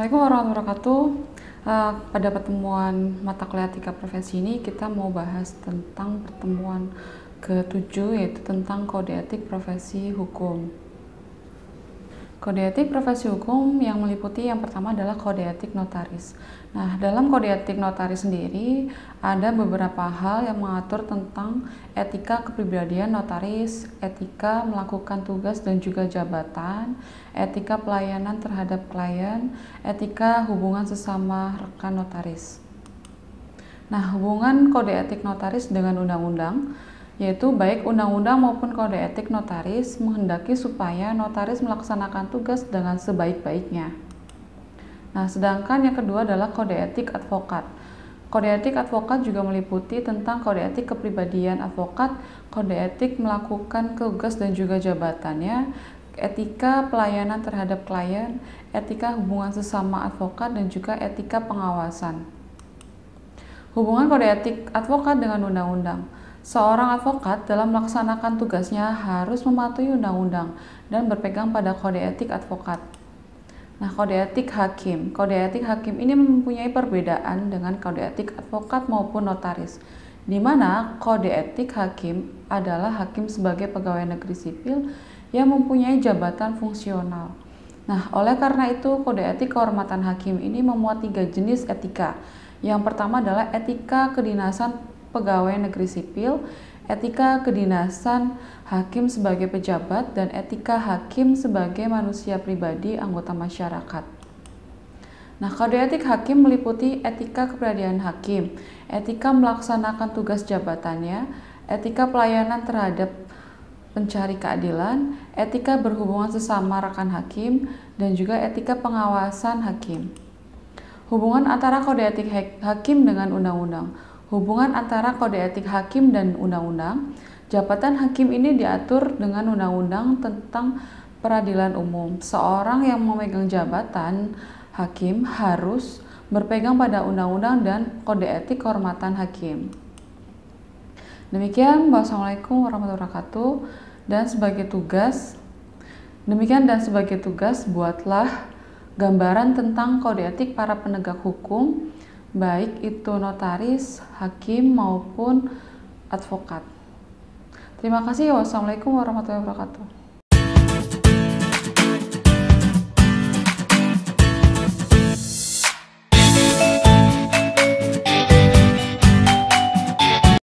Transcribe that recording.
Assalamualaikum warahmatullahi wabarakatuh. Pada pertemuan mata kuliah etika profesi ini kita mau bahas tentang pertemuan ke-7, yaitu tentang kode etik profesi hukum. Kode etik profesi hukum yang meliputi yang pertama adalah kode etik notaris. Nah, dalam kode etik notaris sendiri ada beberapa hal yang mengatur tentang etika kepribadian notaris, etika melakukan tugas dan juga jabatan, etika pelayanan terhadap klien, etika hubungan sesama rekan notaris. Nah, hubungan kode etik notaris dengan undang-undang, yaitu baik undang-undang maupun kode etik notaris menghendaki supaya notaris melaksanakan tugas dengan sebaik-baiknya. Nah, sedangkan yang kedua adalah kode etik advokat. Kode etik advokat juga meliputi tentang kode etik kepribadian advokat, kode etik melakukan tugas dan juga jabatannya, etika pelayanan terhadap klien, etika hubungan sesama advokat, dan juga etika pengawasan. Hubungan kode etik advokat dengan undang-undang. Seorang advokat dalam melaksanakan tugasnya harus mematuhi undang-undang dan berpegang pada kode etik advokat. Nah, kode etik hakim. Kode etik hakim ini mempunyai perbedaan dengan kode etik advokat maupun notaris, di mana kode etik hakim adalah hakim sebagai pegawai negeri sipil yang mempunyai jabatan fungsional. Nah, oleh karena itu, kode etik kehormatan hakim ini memuat 3 jenis etika. Yang pertama adalah etika kedinasan pegawai negeri sipil, etika kedinasan hakim sebagai pejabat, dan etika hakim sebagai manusia pribadi anggota masyarakat. Nah, kode etik hakim meliputi etika kepribadian hakim, etika melaksanakan tugas jabatannya, etika pelayanan terhadap pencari keadilan, etika berhubungan sesama rekan hakim, dan juga etika pengawasan hakim. Hubungan antara kode etik hakim dengan undang-undang. Hubungan antara kode etik hakim dan undang-undang. Jabatan hakim ini diatur dengan undang-undang tentang peradilan umum. Seorang yang memegang jabatan hakim harus berpegang pada undang-undang dan kode etik kehormatan hakim. Demikian, wassalamualaikum warahmatullahi wabarakatuh. Demikian dan sebagai tugas buatlah gambaran tentang kode etik para penegak hukum, baik itu notaris, hakim, maupun advokat. Terima kasih. Wassalamualaikum warahmatullahi wabarakatuh.